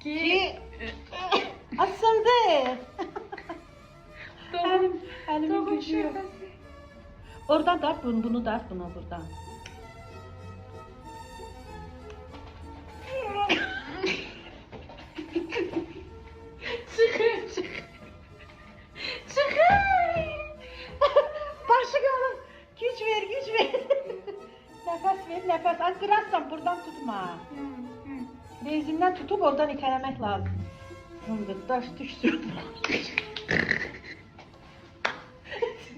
2. Asıldı. Elimin gücü yok. Oradan dart bunu dart bunu buradan. Çıkın. Başı kalın. Güç ver. Nefes ver nefes. Az kırarsan buradan tutma. Rezinden tutup oradan itelemek lazım. Şimdi taş düşsün.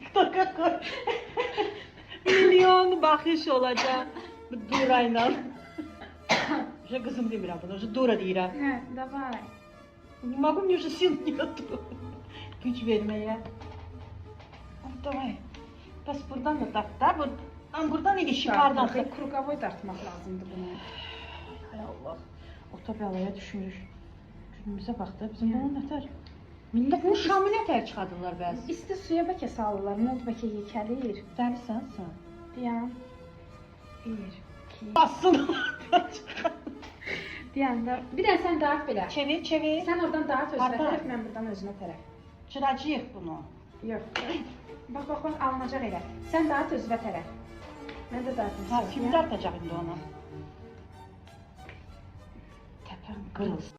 TikTok'a koy. Milyon bakış olacak. Durayla. Że kızım demirəm bunu, że dura deyirəm. Davay. Не могу, мне уже сил нету. Güç vermeye. Давай. Bas buradan da tart da. Buradan ili şikardan. Kruqavoy dartmaq lazımdır bunu. Hay Allah. Otobiyalaya düşürür. Günümüze bax da bizim bunu nətər. Millət bunu şamı nətər çıxadırlar bəzi. İsti suya bəlkə salırlar, mod bəlkə yekəlir. Dəlisən sən. Deyən. 1, 2. Bassın. Deyən də. Bir də sən dart belə. Çevir. Sən oradan dart özünə Hardan? tərəf, mən buradan özünə tərəf. Çıracıyıq bunu. Yox. Bax, alınacaq elə. Sən dart özünə tərəf. Mən də dartım. Ha, kim dartacaq indi onu? Təpəm qırılsın.